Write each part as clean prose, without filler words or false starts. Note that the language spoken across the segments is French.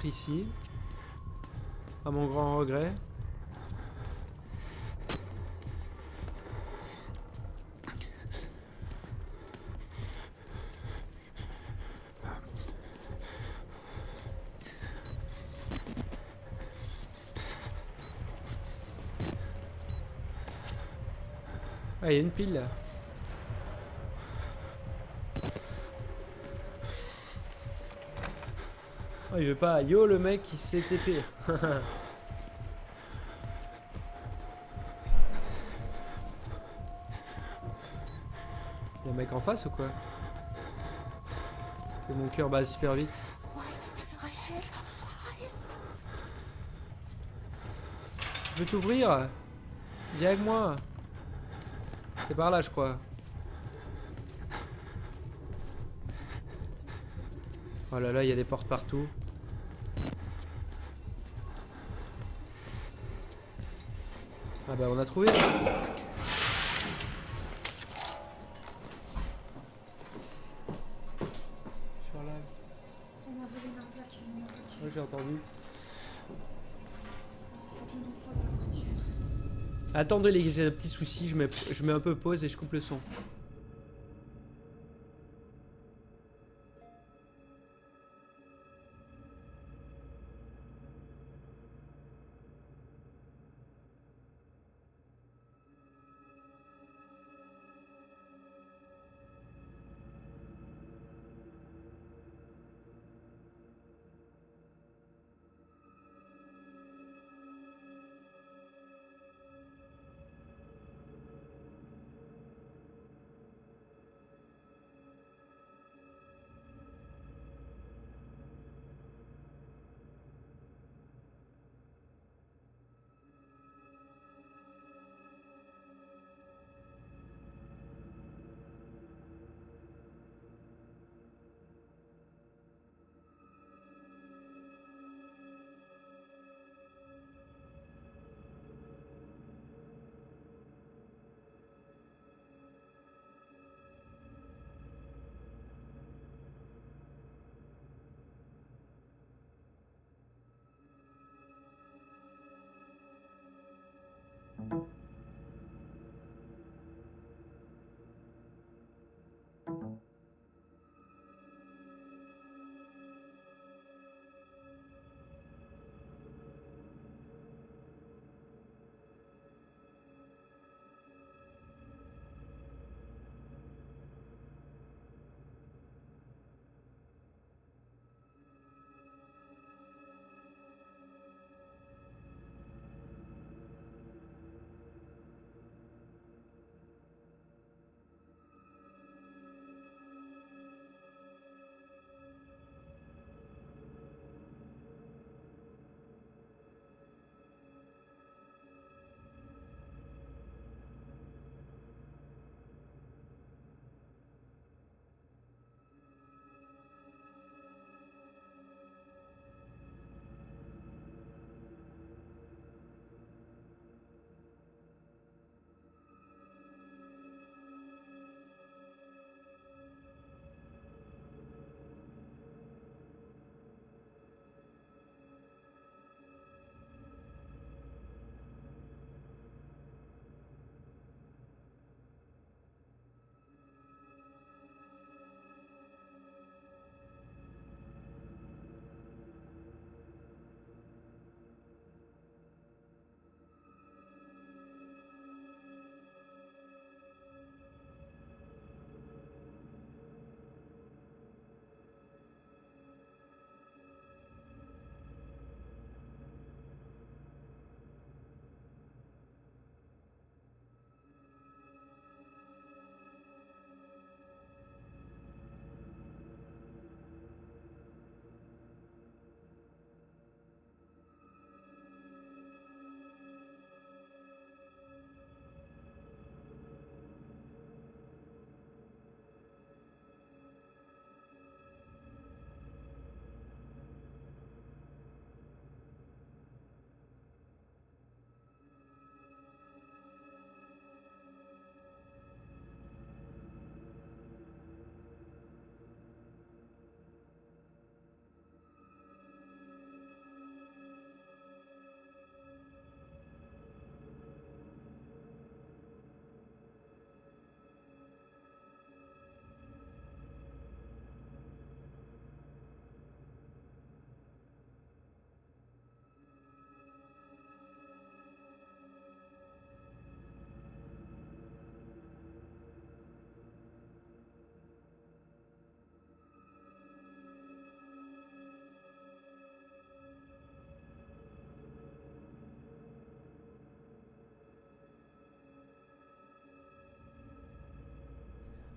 rentrer ici. À mon grand regret. Ah, il y a une pile là. Oh, il veut pas. Yo, le mec qui s'est TP. Il y a un mec en face ou quoi? Que mon cœur bat super vite. Je peux t'ouvrir? Viens avec moi. C'est par là, je crois. Oh là là, il y a des portes partout. Ah bah on a trouvé. Je suis en live. On m'a volé ma plaque et mon voiture. Ouais, j'ai entendu. Faut qu'ils mettent ça dans la voiture. Attendez les gars, j'ai un petit souci, je mets un peu pause et je coupe le son.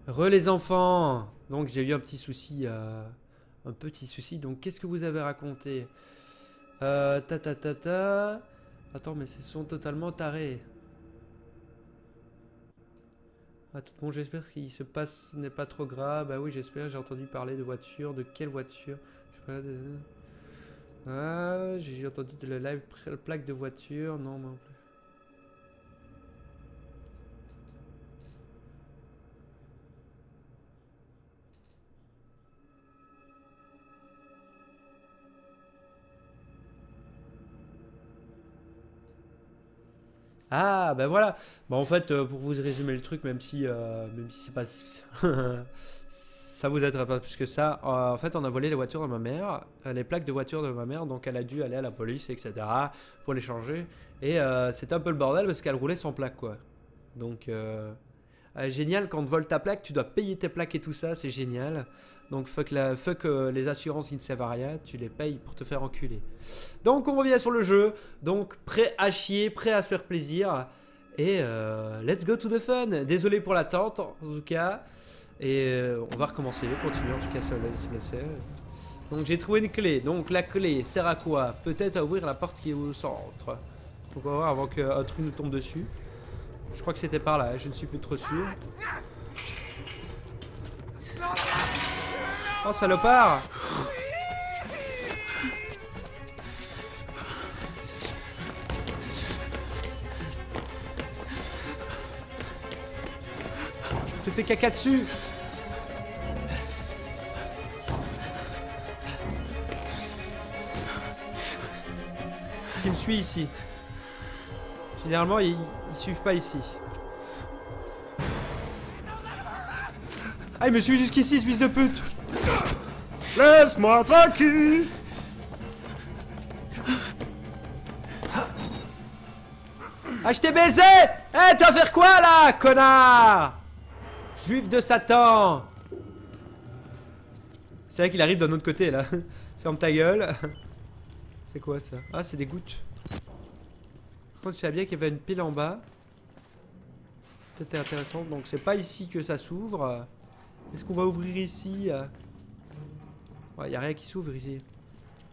Re les enfants. Donc j'ai eu un petit souci. Un petit souci. Donc qu'est-ce que vous avez raconté? Ta ta ta ta. Attends, mais ce sont totalement tarés. Ah, tout bon, j'espère qu'il se passe n'est pas trop grave. Bah oui, j'espère. J'ai entendu parler de voiture. De quelle voiture? Je sais pas. Ah, j'ai entendu de la live plaque de voiture. Non, non plus. Ah, ben voilà. Bah en fait, pour vous résumer le truc, même si c'est pas, ça vous aidera pas plus que ça. En fait, on a volé les voitures de ma mère, les plaques de voiture de ma mère, donc elle a dû aller à la police, etc. pour les changer. Et c'était un peu le bordel parce qu'elle roulait sans plaque, quoi. Donc, génial, quand on te vole ta plaque, tu dois payer tes plaques et tout ça, c'est génial. Donc fuck les assurances qui ne servent à rien, tu les payes pour te faire enculer. Donc on revient sur le jeu, donc prêt à chier, prêt à se faire plaisir. Et let's go to the fun. Désolé pour l'attente en tout cas. Et on va recommencer, continuer en tout cas sur Let's Play. Donc j'ai trouvé une clé, donc la clé sert à quoi? Peut-être à ouvrir la porte qui est au centre. Donc on va voir avant qu'un truc nous tombe dessus. Je crois que c'était par là, je ne suis plus trop sûr. Oh salopard! Je te fais caca dessus! Est-ce qu'il me suit ici? Généralement, ils suivent pas ici. Ah, il me suit jusqu'ici, ce fils de pute! Laisse-moi tranquille! Ah, je t'ai baisé! Eh, tu vas faire quoi là, connard? Juif de Satan! C'est vrai qu'il arrive d'un autre côté là. Ferme ta gueule. C'est quoi ça? Ah, c'est des gouttes. Par contre, je savais bien qu'il y avait une pile en bas. C'était intéressant. Donc, c'est pas ici que ça s'ouvre. Est-ce qu'on va ouvrir ici? Ouais, y a rien qui s'ouvre ici.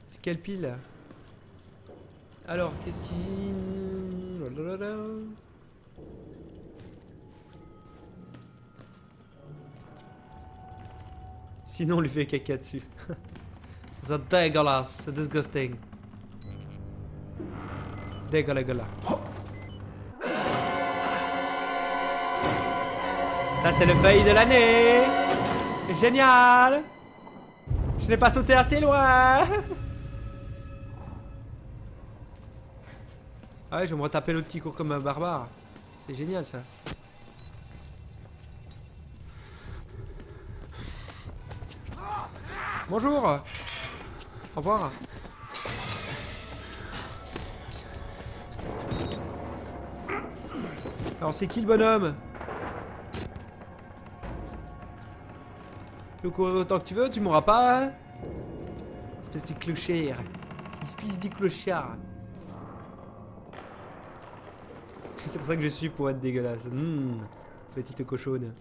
C'est quelle pile? Alors, qu'est-ce qui... Sinon, on lui fait caca dessus. C'est dégueulasse. C'est disgusting. Dégueulasse. Ça, c'est le feuille de l'année. Génial. Je n'ai pas sauté assez loin. Ah ouais, je vais me retaper l'autre qui court comme un barbare. C'est génial ça. Bonjour. Au revoir. Alors c'est qui le bonhomme? Tu peux courir autant que tu veux, tu mourras pas hein? Espèce de clochard. Espèce de clochard. C'est pour ça que je suis pour être dégueulasse. Petite cochonne.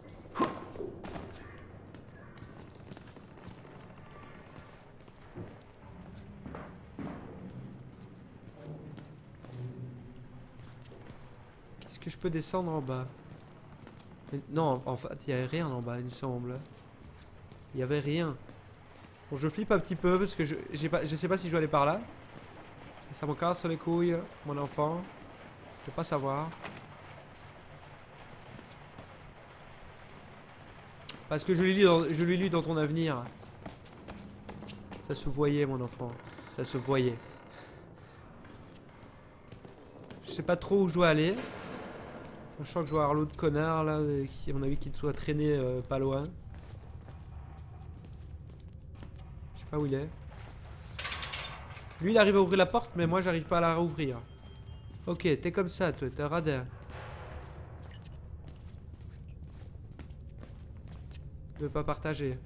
Qu'est-ce que je peux descendre en bas? Mais non, en fait, il n'y avait rien en bas, il me semble. Il n'y avait rien. Bon, je flippe un petit peu parce que je sais pas si je dois aller par là. Ça me casse les couilles, mon enfant. Je peux pas savoir. Parce que je l'ai lu dans ton avenir. Ça se voyait, mon enfant. Ça se voyait. Je sais pas trop où je dois aller. Je sens que je dois avoir l'autre connard là, qui à mon avis qui doit traîner pas loin. Je sais pas où il est. Lui il arrive à ouvrir la porte, mais moi j'arrive pas à la rouvrir. Ok, t'es comme ça, toi, t'es un radin. Je veux pas partager.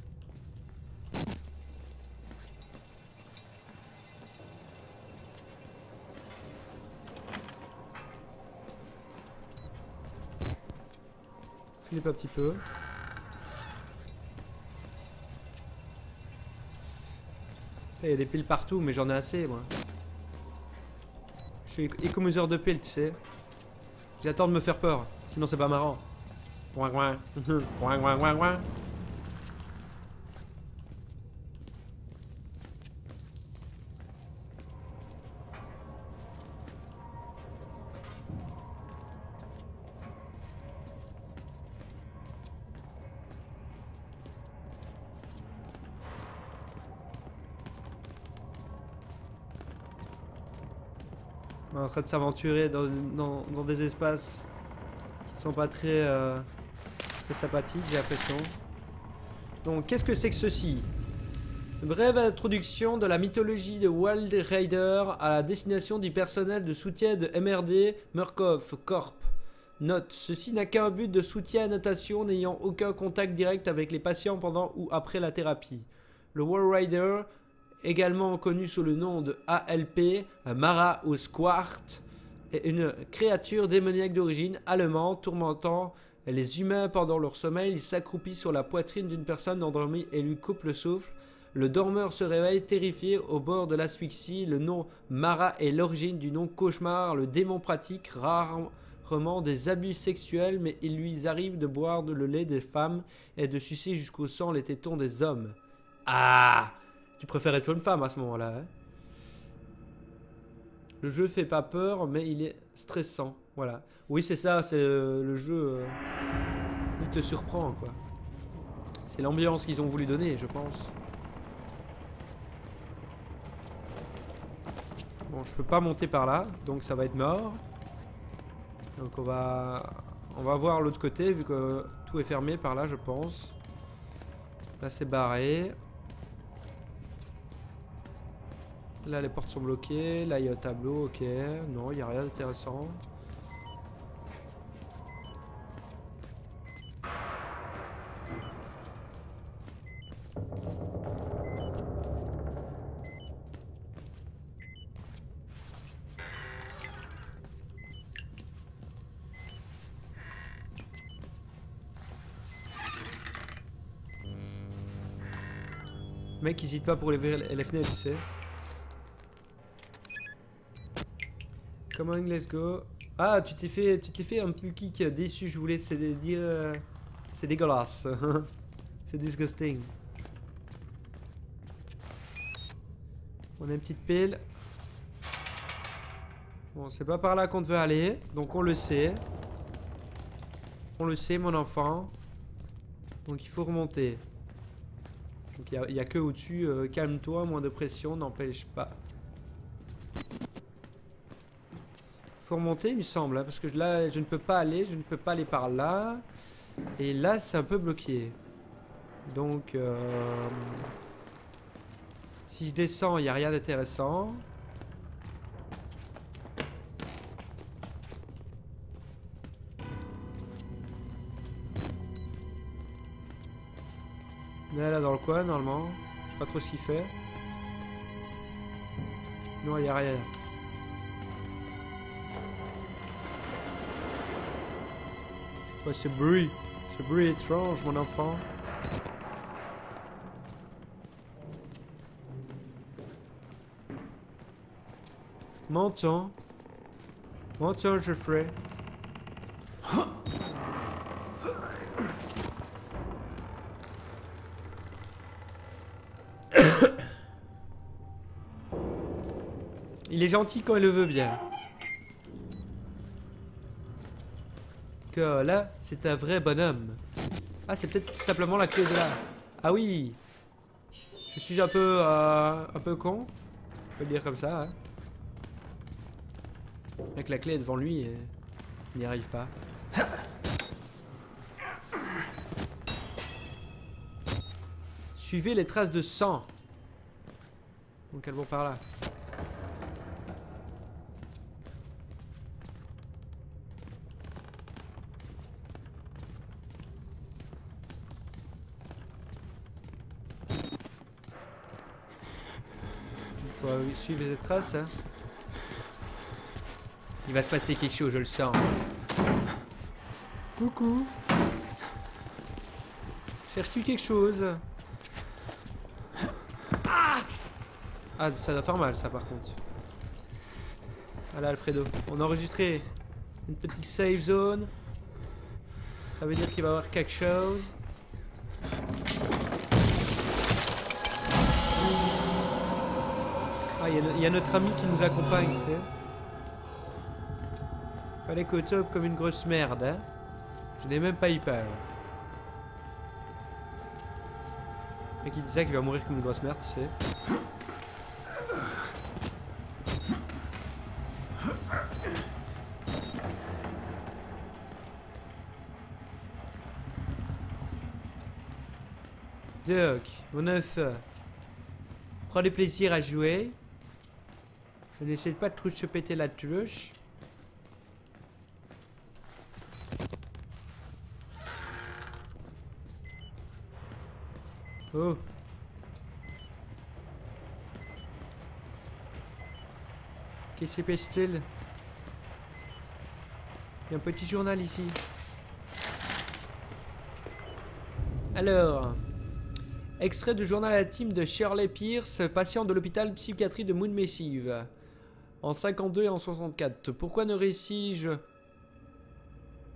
Flippe un petit peu. Il y a des piles partout, mais j'en ai assez, moi. Je suis économiseur de piles, tu sais. J'attends de me faire peur, sinon c'est pas marrant. Ouin, ouin. Ouin, ouin, ouin, ouin. On est en train de s'aventurer dans des espaces qui sont pas très sympathiques, j'ai l'impression. Donc, qu'est-ce que c'est que ceci? Une brève introduction de la mythologie de Wild Rider à la destination du personnel de soutien de MRD Murkoff Corp. Note, ceci n'a qu'un but de soutien à notation n'ayant aucun contact direct avec les patients pendant ou après la thérapie. Le Wild Rider, également connu sous le nom de ALP, Mara ou Squart, est une créature démoniaque d'origine allemande tourmentant les humains pendant leur sommeil. Il s'accroupit sur la poitrine d'une personne endormie et lui coupe le souffle. Le dormeur se réveille terrifié au bord de l'asphyxie. Le nom Mara est l'origine du nom cauchemar. Le démon pratique rarement des abus sexuels, mais il lui arrive de boire le lait des femmes et de sucer jusqu'au sang les tétons des hommes. Ah! Tu préfères être une femme à ce moment-là, hein? Le jeu fait pas peur, mais il est stressant. Voilà. Oui, c'est ça, c'est le jeu. Il te surprend, quoi. C'est l'ambiance qu'ils ont voulu donner, je pense. Bon, je peux pas monter par là, donc ça va être mort. Donc on va voir l'autre côté, vu que tout est fermé par là, je pense. Là, c'est barré. Là, les portes sont bloquées. Là, il y a un tableau. Ok. Non, il n'y a rien d'intéressant. Le mec, il hésite pas pour ouvrir les fenêtres, tu sais. Come on, let's go. Ah, tu t'es fait un peu kick déçu, je voulais dire... c'est dégueulasse. C'est disgusting. On a une petite pile. Bon, c'est pas par là qu'on devait aller, donc on le sait. On le sait, mon enfant. Donc il faut remonter. Donc il y a que au-dessus. Calme-toi, moins de pression, n'empêche pas. Faut remonter, il me semble, hein, parce que là, je ne peux pas aller, par là. Et là, c'est un peu bloqué. Donc, si je descends, il n'y a rien d'intéressant. On est là dans le coin, normalement. Je sais pas trop ce qu'il fait. Non, il n'y a rien. Ouais, ce bruit étrange, mon enfant. Montons, Geoffrey. Il est gentil quand il le veut bien. Que là, c'est un vrai bonhomme. Ah, c'est peut-être tout simplement la clé de là. Ah oui. Je suis un peu con. On peut le dire comme ça. Hein. Avec la clé devant lui, il n'y arrive pas. Suivez les traces de sang. Donc elles vont par là. Suivre les traces, hein. Il va se passer quelque chose, je le sens. Coucou. Cherches-tu quelque chose? Ah! Ah, ça doit faire mal ça par contre. Voilà Alfredo. On a enregistré une petite save zone. Ça veut dire qu'il va y avoir quelque chose. Ah, il y a notre ami qui nous accompagne, tu sais. Fallait qu'au top comme une grosse merde, hein. Je n'ai même pas eu peur. Et qui dit ça qu'il va mourir comme une grosse merde, tu sais. Donc, on a fait. Prends du plaisir à jouer. Je n'essaie pas de trop se péter la touche. Oh. Qu'est-ce qui se passe-t-il? Il y a un petit journal ici. Alors, extrait du journal intime de Shirley Pierce, patient de l'hôpital psychiatrie de Moon Massive. En 52 et en 64. Pourquoi ne réussis-je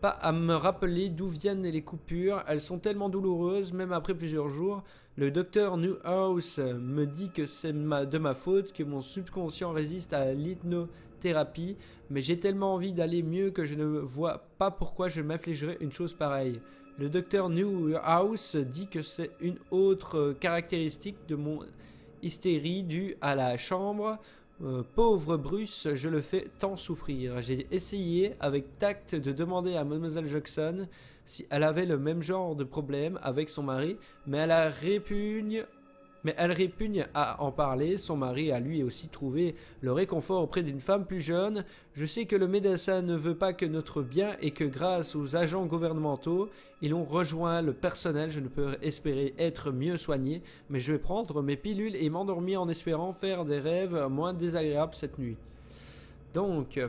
pas à me rappeler d'où viennent les coupures? Elles sont tellement douloureuses, même après plusieurs jours. Le docteur Newhouse me dit que c'est de ma faute, que mon subconscient résiste à l'hypnothérapie, mais j'ai tellement envie d'aller mieux que je ne vois pas pourquoi je m'infligerais une chose pareille. Le docteur Newhouse dit que c'est une autre caractéristique de mon hystérie due à la chambre. Pauvre Bruce, je le fais tant souffrir. J'ai essayé avec tact de demander à Mademoiselle Jackson si elle avait le même genre de problème avec son mari, mais elle répugne à en parler. Son mari a lui aussi trouvé le réconfort auprès d'une femme plus jeune. Je sais que le médecin ne veut pas que notre bien et que grâce aux agents gouvernementaux, ils ont rejoint le personnel. Je ne peux espérer être mieux soigné, mais je vais prendre mes pilules et m'endormir en espérant faire des rêves moins désagréables cette nuit. Donc,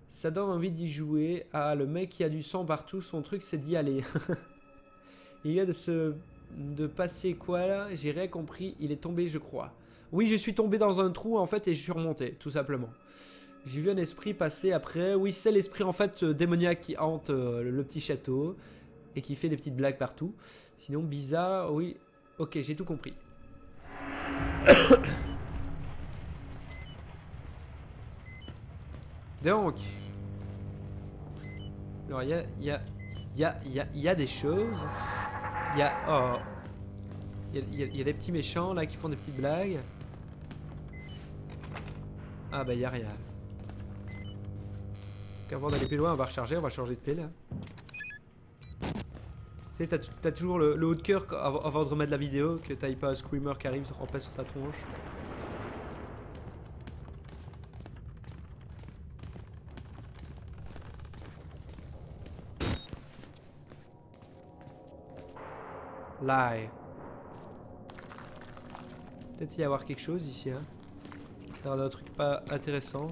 ça donne envie d'y jouer. Ah, le mec qui a du sang partout, son truc c'est d'y aller. Il y a de passer quoi là? J'ai rien compris. Il est tombé, je crois. Oui, je suis tombé dans un trou en fait et je suis remonté, tout simplement. J'ai vu un esprit passer après. Oui, c'est l'esprit en fait démoniaque qui hante le petit château et qui fait des petites blagues partout. Sinon, bizarre, oui. Ok, j'ai tout compris. Donc. Alors, il y a des choses. Il y a... Oh. Il y a des petits méchants là qui font des petites blagues. Ah bah il y a rien. Donc avant d'aller plus loin, on va recharger, on va changer de pile. Tu sais, t'as toujours le haut de cœur avant de remettre la vidéo, que t'ailles pas un screamer qui arrive, se ramper sur ta tronche. Lie. Peut-être y avoir quelque chose ici, hein. Ça a l'air d'un truc pas intéressant.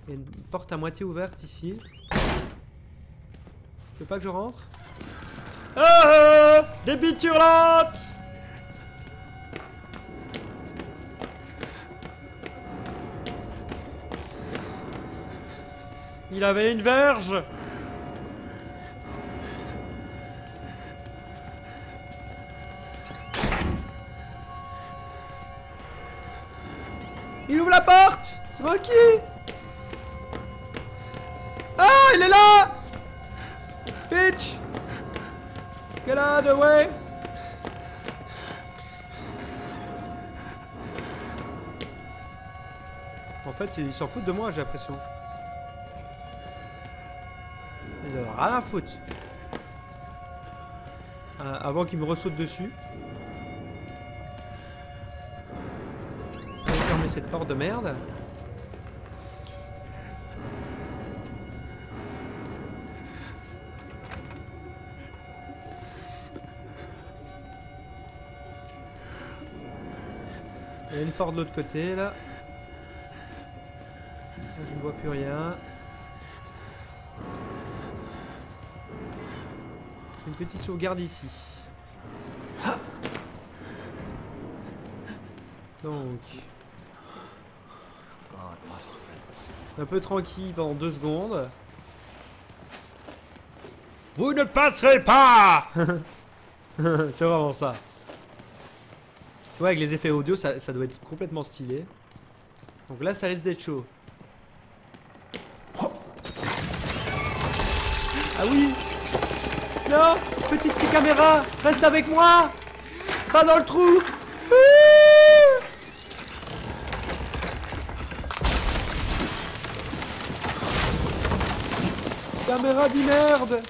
Il y a une porte à moitié ouverte ici. Tu veux pas que je rentre? Ah, des bites hurlantes! Il avait une verge. Il ouvre la porte. Tranquille. Ah, il est là. Bitch. Get out of the way. En fait, ils s'en foutent de moi, j'ai l'impression. Il en a rien à foutre. Avant qu'il me ressaute dessus. On va fermer cette porte de merde. Il y a une porte de l'autre côté là. Je ne vois plus rien. Une petite sauvegarde ici. Donc... un peu tranquille pendant 2 secondes. Vous ne passerez pas. C'est vraiment ça. Ouais, avec les effets audio, ça doit être complètement stylé. Donc là, ça risque d'être chaud. Ah oui. Non, petite caméra, reste avec moi. Pas dans le trou. Caméra dit merde.